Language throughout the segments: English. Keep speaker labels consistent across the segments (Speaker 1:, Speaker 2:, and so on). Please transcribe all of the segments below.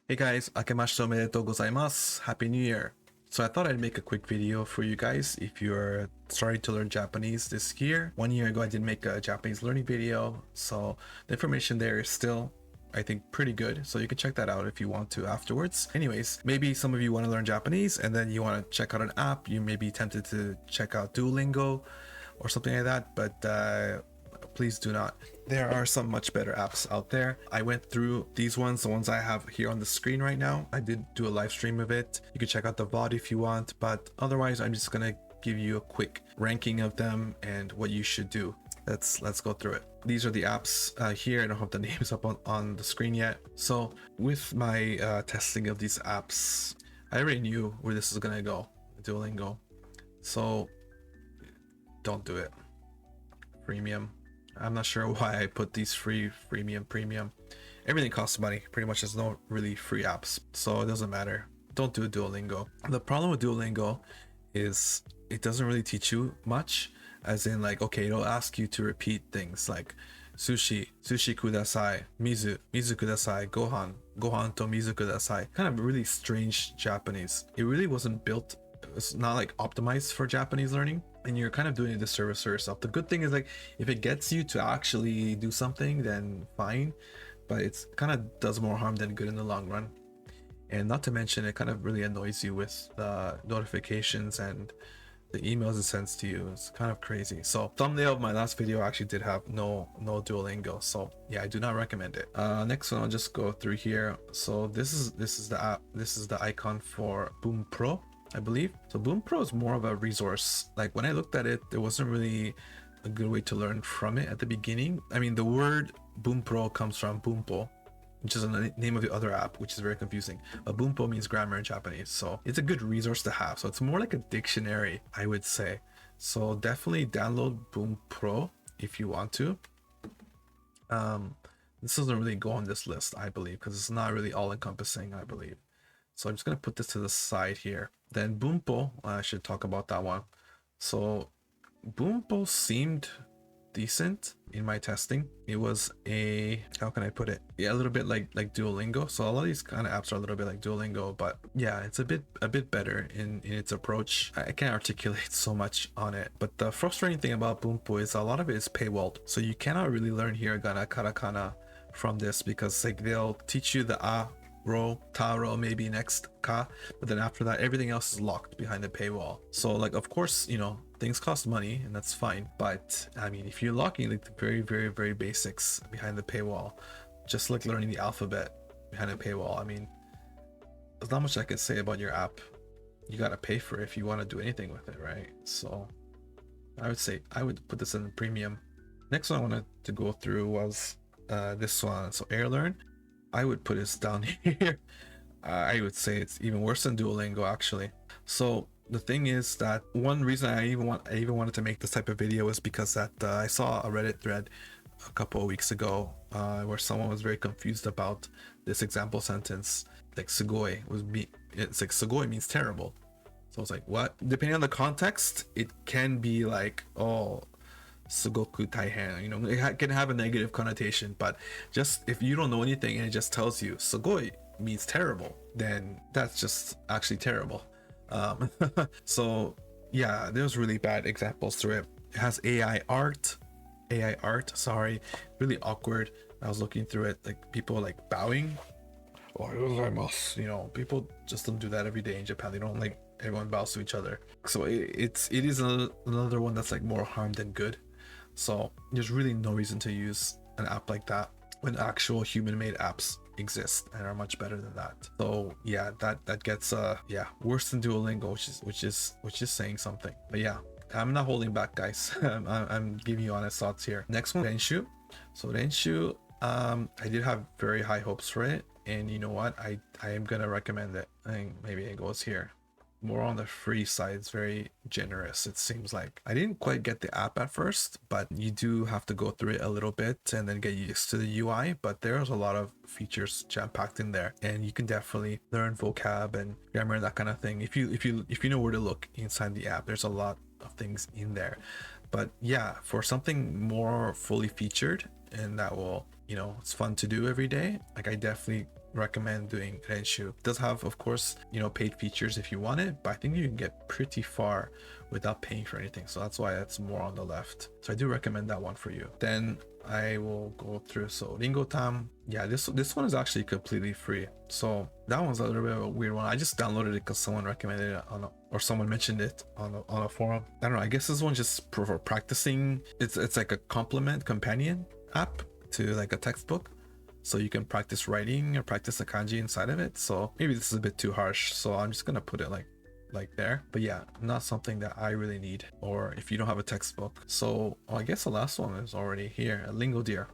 Speaker 1: Hey guys, akemashite omedetou gozaimasu. Happy New Year. So I thought I'd make a quick video for you guys if you're starting to learn Japanese this year. 1 year ago I did make a Japanese learning video, so the information there is still, I think, pretty good, so you can check that out if you want to afterwards. Anyways, maybe some of you want to learn Japanese and then you want to check out an app. You may be tempted to check out Duolingo or something like that, but please do not. There are some much better apps out there. I went through these ones, the ones I have here on the screen right now. I did do a live stream of it. You can check out the VOD if you want, but otherwise I'm just gonna give you a quick ranking of them and what you should do. Let's go through it. These are the apps here. I don't have the names up on the screen yet. So with my testing of these apps, I already knew where this is gonna go, Duolingo. So don't do it. Freemium. I'm not sure why I put these free, freemium, premium. Everything costs money. Pretty much there's no really free apps, so it doesn't matter. Don't do Duolingo. The problem with Duolingo is it doesn't really teach you much, as in like, okay, it'll ask you to repeat things like sushi, sushi kudasai, mizu, mizu kudasai, gohan, gohan to mizu kudasai. Kind of really strange Japanese. It really wasn't built, it's not like optimized for Japanese learning, and you're kind of doing a disservice for yourself. The good thing is, like, if it gets you to actually do something, then fine, but it's kind of does more harm than good in the long run. And not to mention, it kind of really annoys you with the notifications and the emails it sends to you. It's kind of crazy. So thumbnail of my last video actually did have no Duolingo, so yeah, I do not recommend it. Next one, I'll just go through here. So this is the app, this is the icon for Bunpro, I believe. So Bunpro is more of a resource. Like, when I looked at it, there wasn't really a good way to learn from it at the beginning. I mean, the word Bunpro comes from Bunpo, which is the name of the other app, which is very confusing. But Bunpo means grammar in Japanese, so it's a good resource to have. So it's more like a dictionary, I would say. So definitely download Bunpro if you want to. This doesn't really go on this list, I believe, because it's not really all-encompassing, I believe. So I'm just gonna put this to the side here. Then Bunpo, I should talk about that one. So Bunpo seemed decent in my testing. It was a, how can I put it? Yeah, a little bit like Duolingo. So a lot of these kind of apps are a little bit like Duolingo, but yeah, it's a bit better in its approach. I can't articulate so much on it, but the frustrating thing about Bunpo is a lot of it is paywalled. So you cannot really learn hiragana, katakana from this, because like they'll teach you the ro, taro, maybe next ka, but then after that everything else is locked behind the paywall. So like, of course, you know, things cost money and that's fine, but I mean, if you're locking like the very basics behind the paywall, just like learning the alphabet behind a paywall, I mean, there's not much I could say about your app. You gotta pay for it if you want to do anything with it, right? So I would say I would put this in premium. Next one I wanted to go through was this one. So AirLearn, I would put this down here. I would say it's even worse than Duolingo, actually. So the thing is that one reason I even wanted to make this type of video is because that I saw a Reddit thread a couple of weeks ago where someone was very confused about this example sentence, like sugoi was it's like sugoi means terrible. So it's like, what? Depending on the context, it can be like, oh, sugoku taihen, you know, it can have a negative connotation, but just if you don't know anything and it just tells you sugoi means terrible, then that's just actually terrible. So yeah, there's really bad examples through it. It has AI art, sorry, really awkward. I was looking through it, like people like bowing, you know, people just don't do that every day in Japan. They don't like everyone bows to each other. So it is another one that's like more harm than good. So there's really no reason to use an app like that when actual human-made apps exist and are much better than that. So yeah, that gets yeah, worse than Duolingo, which is saying something. But yeah, I'm not holding back, guys. I'm giving you honest thoughts here. Next one, Renshuu. So Renshuu, I did have very high hopes for it, and you know what, I am gonna recommend it. I think maybe it goes here. More on the free side. It's very generous, it seems like. I didn't quite get the app at first, but you do have to go through it a little bit and then get used to the UI, but there's a lot of features jam-packed in there, and you can definitely learn vocab and grammar and that kind of thing. If you know where to look inside the app, there's a lot of things in there. But yeah, for something more fully featured and that will, you know, it's fun to do every day, like, I definitely recommend doing Renshuu. It does have, of course, you know, paid features if you want it, but I think you can get pretty far without paying for anything. So that's why it's more on the left. So I do recommend that one for you. Then I will go through. So Ringotan, yeah, this one is actually completely free. So that one's a little bit of a weird one. I just downloaded it because someone recommended it or someone mentioned it on a forum. I don't know. I guess this one's just for practicing. It's like a companion app to like a textbook. So you can practice writing or practice the kanji inside of it. So maybe this is a bit too harsh. So I'm just gonna put it like there. But yeah, not something that I really need, or if you don't have a textbook. So I guess the last one is already here, Lingodeer.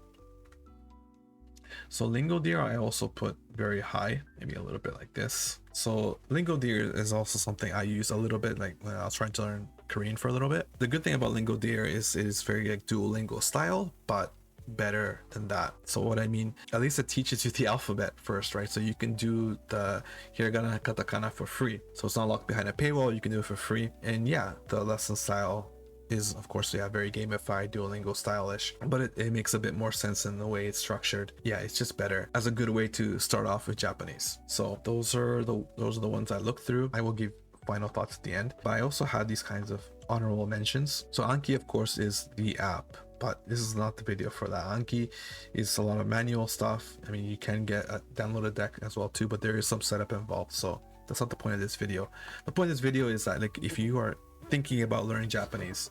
Speaker 1: So Lingodeer I also put very high, maybe a little bit like this. So Lingodeer is also something I use a little bit like when I was trying to learn Korean for a little bit. The good thing about Lingodeer is it is very like Duolingo style, but better than that. So what I mean, at least it teaches you the alphabet first, right? So you can do the hiragana and katakana for free. So it's not locked behind a paywall, you can do it for free. And yeah, the lesson style is, of course, yeah, very gamified, Duolingo stylish, but it makes a bit more sense in the way it's structured. Yeah, it's just better as a good way to start off with Japanese. So those are the ones I looked through. I will give final thoughts at the end, but I also had these kinds of honorable mentions. So Anki, of course, is the app, but this is not the video for that. Anki is a lot of manual stuff. I mean, you can get a downloaded deck as well too, but there is some setup involved. So that's not the point of this video. The point of this video is that, like, if you are thinking about learning Japanese,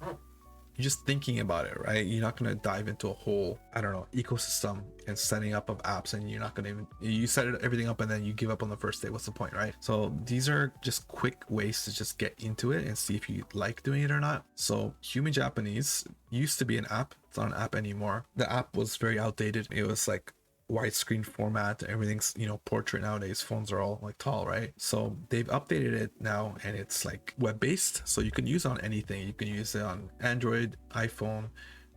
Speaker 1: you're just thinking about it, right? You're not going to dive into a whole, I don't know, ecosystem and setting up of apps, and you're not going to even, you set everything up and then you give up on the first day. What's the point, right? So these are just quick ways to just get into it and see if you like doing it or not. So Human Japanese used to be an app. It's not an app anymore. The app was very outdated. It was like widescreen format, everything's, you know, portrait nowadays. Phones are all like tall, right? So they've updated it now, and it's like web-based, so you can use it on anything. You can use it on Android, iPhone,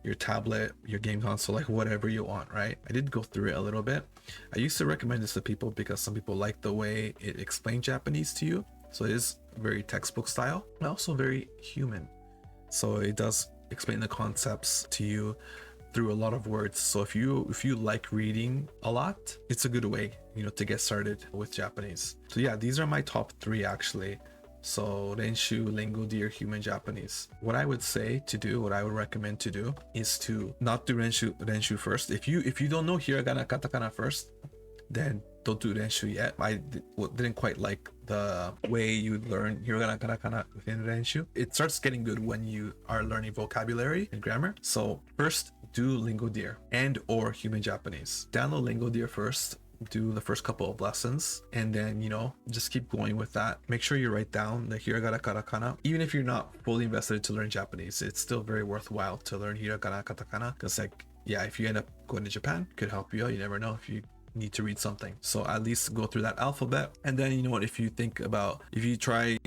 Speaker 1: your tablet, your game console, like whatever you want, right? I did go through it a little bit. I used to recommend this to people because some people like the way it explains Japanese to you. So it is very textbook style, but also very human. So it does explain the concepts to you through a lot of words. So if you like reading a lot, it's a good way, you know, to get started with Japanese. So yeah, these are my top 3 actually. So Renshuu, Lingodeer, Human Japanese. What I would say to do, what I would recommend to do, is to not do Renshuu first. If you don't know hiragana katakana first, then don't do Renshuu yet. I didn't quite like the way you learn hiragana katakana within Renshuu. It starts getting good when you are learning vocabulary and grammar. So first, do Lingodeer and or Human Japanese. Download Lingodeer first, do the first couple of lessons, and then, you know, just keep going with that. Make sure you write down the hiragana katakana. Even if you're not fully invested to learn Japanese, it's still very worthwhile to learn hiragana katakana, because, like, yeah, if you end up going to Japan, it could help you out. You never know if you need to read something. So at least go through that alphabet. And then, you know what, if you try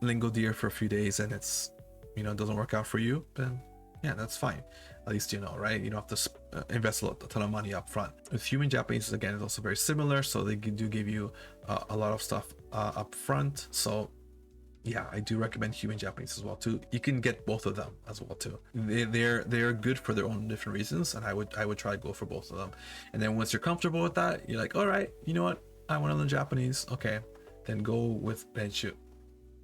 Speaker 1: Lingodeer for a few days and it's, you know, doesn't work out for you, then yeah, that's fine. At least you know, right? You don't have to invest a ton of money up front. With Human Japanese, again, it's also very similar. So they do give you a lot of stuff up front. So yeah, I do recommend Human Japanese as well too. You can get both of them as well too. They're good for their own different reasons, and I would try to go for both of them. And then once you're comfortable with that, you're like, all right, you know what, I want to learn Japanese. Okay, then go with Renshuu.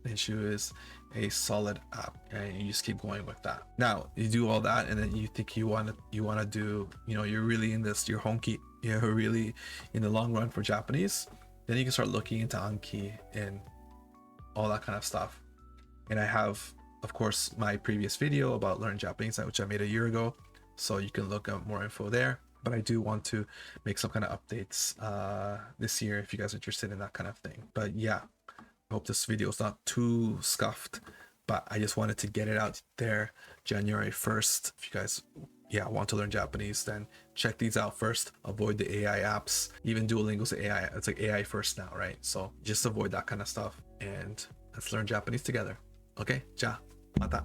Speaker 1: Renshuu is a solid app, and you just keep going with that. Now you do all that, and then you think you want to do, you know, you're really in this, you're honky, you're really in the long run for Japanese. Then you can start looking into Anki and all that kind of stuff. And I have, of course, my previous video about learning Japanese, which I made a year ago, so you can look up more info there. But I do want to make some kind of updates this year if you guys are interested in that kind of thing. But yeah, I hope this video is not too scuffed, but I just wanted to get it out there January 1st. If you guys want to learn Japanese, then check these out first. Avoid the AI apps. Even Duolingo's AI, it's like AI first now, right? So just avoid that kind of stuff, and let's learn Japanese together. Okay, ja, mata.